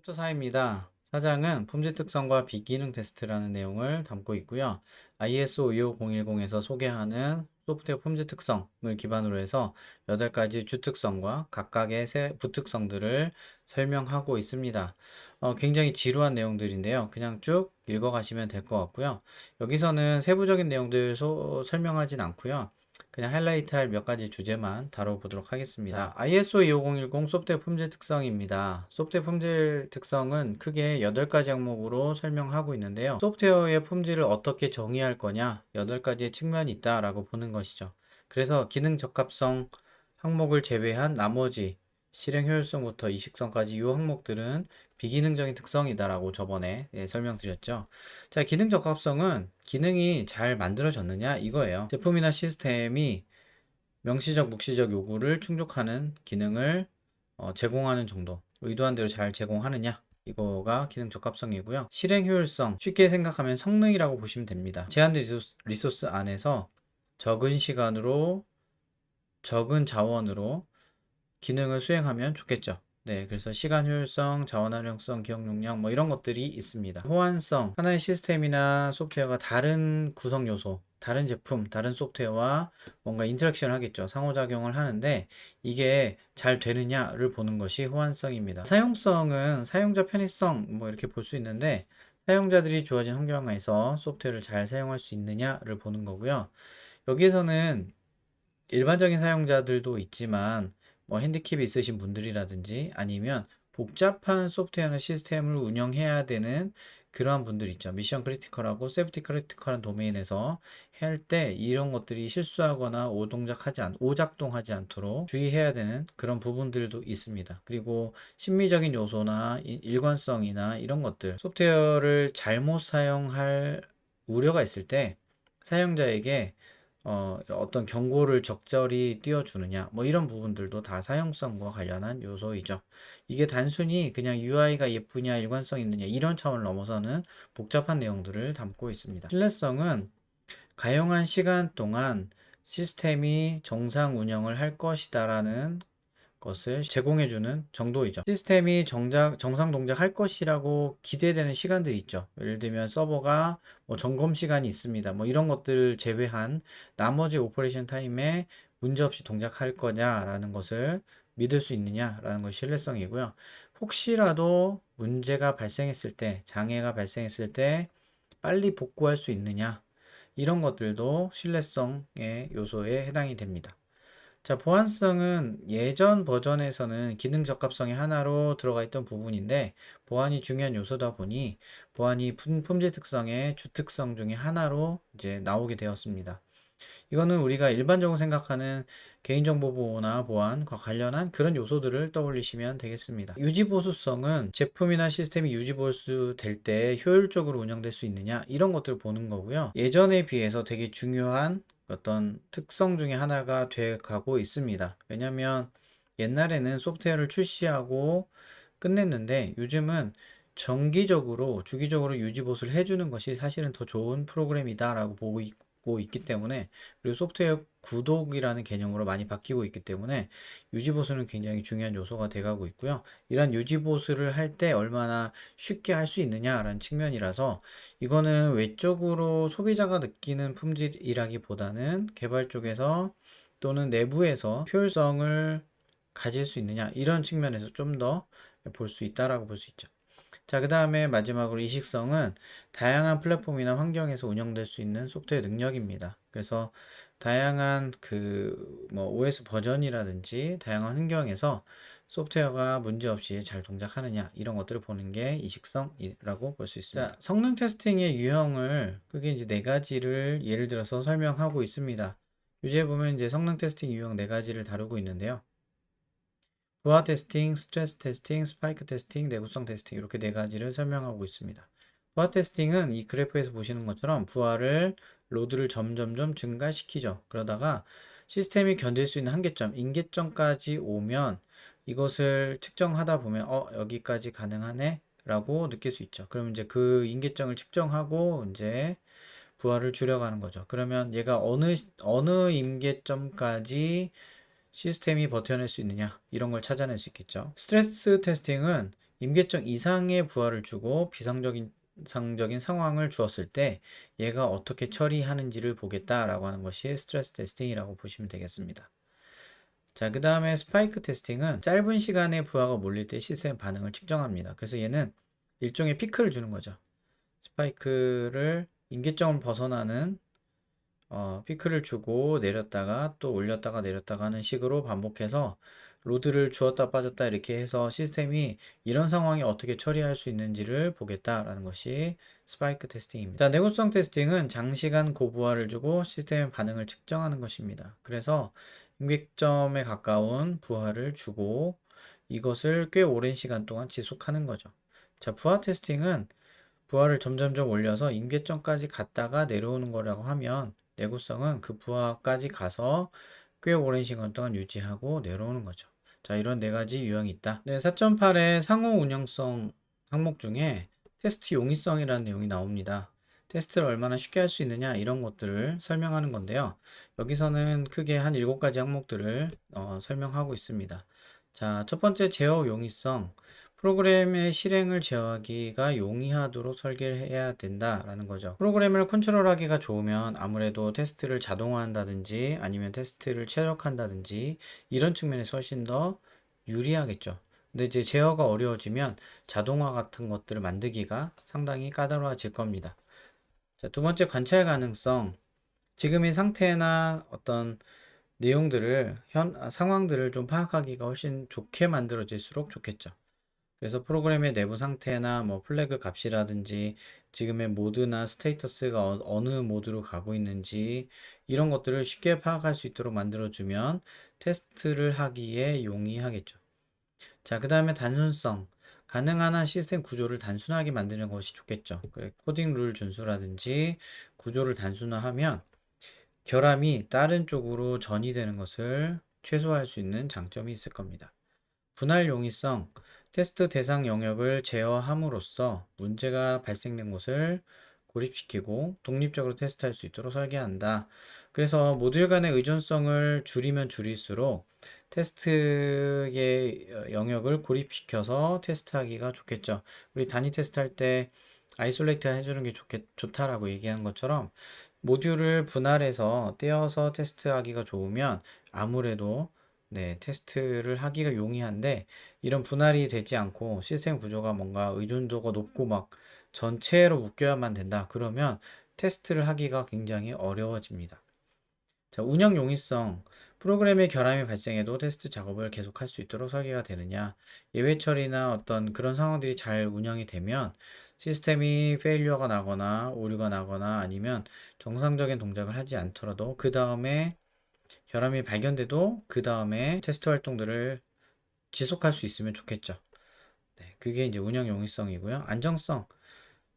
챕터 4입니다. 4장은 품질 특성과 비기능 테스트라는 내용을 담고 있고요. ISO 25010에서 소개하는 소프트웨어 품질 특성을 기반으로 해서 8가지 주특성과 각각의 부특성들을 설명하고 있습니다. 굉장히 지루한 내용들인데요. 그냥 쭉 읽어가시면 될 것 같고요. 여기서는 세부적인 내용들 설명하진 않고요. 그냥 하이라이트 할 몇 가지 주제만 다뤄보도록 하겠습니다. ISO 25010 소프트웨어 품질 특성입니다. 소프트웨어 품질 특성은 크게 8가지 항목으로 설명하고 있는데요. 소프트웨어의 품질을 어떻게 정의할 거냐, 8가지의 측면이 있다라고 보는 것이죠. 그래서 기능 적합성 항목을 제외한 나머지 실행 효율성부터 이식성까지 이 항목들은 비기능적인 특성이다라고 저번에 설명드렸죠. 자, 기능 적합성은 기능이 잘 만들어졌느냐 이거예요. 제품이나 시스템이 명시적, 묵시적 요구를 충족하는 기능을 제공하는 정도, 의도한 대로 잘 제공하느냐 이거가 기능 적합성이고요. 실행 효율성, 쉽게 생각하면 성능이라고 보시면 됩니다. 제한된 리소스 안에서 적은 시간으로 적은 자원으로 기능을 수행하면 좋겠죠. 네, 그래서 시간 효율성, 자원 활용성, 기억 용량 뭐 이런 것들이 있습니다. 호환성, 하나의 시스템이나 소프트웨어가 다른 구성 요소, 다른 제품, 다른 소프트웨어와 뭔가 인터랙션을 하겠죠. 상호작용을 하는데 이게 잘 되느냐를 보는 것이 호환성입니다. 사용성은 사용자 편의성 뭐 이렇게 볼 수 있는데 사용자들이 주어진 환경에서 소프트웨어를 잘 사용할 수 있느냐를 보는 거고요. 여기에서는 일반적인 사용자들도 있지만 뭐 핸디캡이 있으신 분들이라든지 아니면 복잡한 소프트웨어나 시스템을 운영해야 되는 그러한 분들 있죠. 미션 크리티컬하고 세프티 크리티컬한 도메인에서 할 때 이런 것들이 실수하거나 오작동하지 않도록 주의해야 되는 그런 부분들도 있습니다. 그리고 심미적인 요소나 일관성이나 이런 것들, 소프트웨어를 잘못 사용할 우려가 있을 때 사용자에게 어떤 경고를 적절히 띄워주느냐, 뭐 이런 부분들도 다 사용성과 관련한 요소이죠. 이게 단순히 그냥 UI가 예쁘냐, 일관성 있느냐, 이런 차원을 넘어서는 복잡한 내용들을 담고 있습니다. 신뢰성은 가용한 시간 동안 시스템이 정상 운영을 할 것이다라는 것을 제공해주는 정도이죠. 시스템이 정상 동작할 것이라고 기대되는 시간들이 있죠. 예를 들면 서버가 뭐 점검 시간이 있습니다. 뭐 이런 것들을 제외한 나머지 오퍼레이션 타임에 문제없이 동작할 거냐라는 것을 믿을 수 있느냐라는 것이 신뢰성이고요. 혹시라도 문제가 발생했을 때, 장애가 발생했을 때 빨리 복구할 수 있느냐, 이런 것들도 신뢰성의 요소에 해당이 됩니다. 자, 보안성은 예전 버전에서는 기능 적합성의 하나로 들어가 있던 부분인데 보안이 중요한 요소다 보니 보안이 품질 특성의 주특성 중에 하나로 이제 나오게 되었습니다. 이거는 우리가 일반적으로 생각하는 개인정보 보호나 보안과 관련한 그런 요소들을 떠올리시면 되겠습니다. 유지보수성은 제품이나 시스템이 유지보수 될 때 효율적으로 운영될 수 있느냐 이런 것들을 보는 거고요. 예전에 비해서 되게 중요한 어떤 특성 중에 하나가 돼 가고 있습니다. 왜냐하면 옛날에는 소프트웨어를 출시하고 끝냈는데 요즘은 정기적으로 주기적으로 유지보수를 해주는 것이 사실은 더 좋은 프로그램이다라고 보고 있기 때문에, 그리고 소프트웨어 구독이라는 개념으로 많이 바뀌고 있기 때문에 유지보수는 굉장히 중요한 요소가 돼가고 있고요. 이런 유지보수를 할 때 얼마나 쉽게 할 수 있느냐라는 측면이라서 이거는 외적으로 소비자가 느끼는 품질이라기보다는 개발 쪽에서 또는 내부에서 효율성을 가질 수 있느냐 이런 측면에서 좀 더 볼 수 있다라고 볼 수 있죠. 자, 그 다음에 마지막으로 이식성은 다양한 플랫폼이나 환경에서 운영될 수 있는 소프트웨어 능력입니다. 그래서 다양한 뭐 OS 버전이라든지 다양한 환경에서 소프트웨어가 문제없이 잘 동작하느냐 이런 것들을 보는 게 이식성이라고 볼 수 있습니다. 자, 성능 테스팅의 유형을 크게 이제 4가지를 예를 들어서 설명하고 있습니다. 유제에 보면 이제 성능 테스팅 유형 4가지를 다루고 있는데요. 부하 테스팅, 스트레스 테스팅, 스파이크 테스팅, 내구성 테스팅 이렇게 4가지를 설명하고 있습니다. 부하 테스팅은 이 그래프에서 보시는 것처럼 부하를 로드를 점점점 증가시키죠. 그러다가 시스템이 견딜 수 있는 한계점, 임계점까지 오면 이것을 측정하다 보면 여기까지 가능하네 라고 느낄 수 있죠. 그러면 이제 그 임계점을 측정하고 이제 부하를 줄여가는 거죠. 그러면 얘가 어느 임계점까지 시스템이 버텨낼 수 있느냐 이런 걸 찾아낼 수 있겠죠. 스트레스 테스팅은 임계점 이상의 부하를 주고 비상적인 상적인 상황을 주었을 때 얘가 어떻게 처리하는지를 보겠다라고 하는 것이 스트레스 테스팅이라고 보시면 되겠습니다. 자, 그 다음에 스파이크 테스팅은 짧은 시간에 부하가 몰릴 때 시스템 반응을 측정합니다. 그래서 얘는 일종의 피크를 주는 거죠. 스파이크를 임계점을 벗어나는 피크를 주고 내렸다가 또 올렸다가 내렸다가 하는 식으로 반복해서 로드를 주었다 빠졌다 이렇게 해서 시스템이 이런 상황에 어떻게 처리할 수 있는지를 보겠다라는 것이 스파이크 테스팅입니다. 자, 내구성 테스팅은 장시간 고부하를 주고 시스템의 반응을 측정하는 것입니다. 그래서 임계점에 가까운 부하를 주고 이것을 꽤 오랜 시간 동안 지속하는 거죠. 자, 부하 테스팅은 부하를 점점점 올려서 임계점까지 갔다가 내려오는 거라고 하면 내구성은 그 부하까지 가서 꽤 오랜 시간 동안 유지하고 내려오는 거죠. 자, 이런 네 가지 유형이 있다. 네, 4.8의 상호 운영성 항목 중에 테스트 용이성이라는 내용이 나옵니다. 테스트를 얼마나 쉽게 할 수 있느냐 이런 것들을 설명하는 건데요. 여기서는 크게 한 7가지 항목들을 설명하고 있습니다. 자, 첫 번째 제어 용이성. 프로그램의 실행을 제어하기가 용이하도록 설계를 해야 된다라는 거죠. 프로그램을 컨트롤하기가 좋으면 아무래도 테스트를 자동화한다든지 아니면 테스트를 최적화한다든지 이런 측면에서 훨씬 더 유리하겠죠. 근데 이제 제어가 어려워지면 자동화 같은 것들을 만들기가 상당히 까다로워질 겁니다. 자, 두 번째 관찰 가능성. 지금의 상태나 어떤 내용들을 상황들을 좀 파악하기가 훨씬 좋게 만들어질수록 좋겠죠. 그래서 프로그램의 내부 상태나 뭐 플래그 값이라든지 지금의 모드나 스테이터스가 어느 모드로 가고 있는지 이런 것들을 쉽게 파악할 수 있도록 만들어주면 테스트를 하기에 용이하겠죠. 자, 그 다음에 단순성. 가능한 한 시스템 구조를 단순하게 만드는 것이 좋겠죠. 코딩 룰 준수라든지 구조를 단순화하면 결함이 다른 쪽으로 전이되는 것을 최소화할 수 있는 장점이 있을 겁니다. 분할 용이성, 테스트 대상 영역을 제어함으로써 문제가 발생된 곳을 고립시키고 독립적으로 테스트할 수 있도록 설계한다. 그래서 모듈 간의 의존성을 줄이면 줄일수록 테스트의 영역을 고립시켜서 테스트하기가 좋겠죠. 우리 단위 테스트할 때 아이솔레이트 해주는 게 좋다라고 얘기한 것처럼 모듈을 분할해서 떼어서 테스트하기가 좋으면 아무래도 네, 테스트를 하기가 용이한데 이런 분할이 되지 않고 시스템 구조가 뭔가 의존도가 높고 막 전체로 묶여야만 된다. 그러면 테스트를 하기가 굉장히 어려워집니다. 자, 운영 용이성. 프로그램의 결함이 발생해도 테스트 작업을 계속할 수 있도록 설계가 되느냐. 예외 처리나 어떤 그런 상황들이 잘 운영이 되면 시스템이 페일리어가 나거나 오류가 나거나 아니면 정상적인 동작을 하지 않더라도 그 다음에 결함이 발견돼도 그 다음에 테스트 활동들을 지속할 수 있으면 좋겠죠. 네, 그게 이제 운영 용이성이고요. 안정성.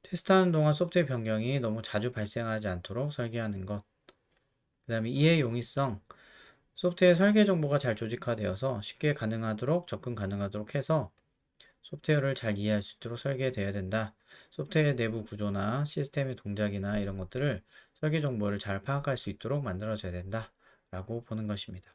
테스트하는 동안 소프트웨어 변경이 너무 자주 발생하지 않도록 설계하는 것. 그 다음에 이해 용이성. 소프트웨어 설계 정보가 잘 조직화되어서 쉽게 가능하도록 접근 가능하도록 해서 소프트웨어를 잘 이해할 수 있도록 설계되어야 된다. 소프트웨어 내부 구조나 시스템의 동작이나 이런 것들을 설계 정보를 잘 파악할 수 있도록 만들어져야 된다. 라고 보는 것입니다.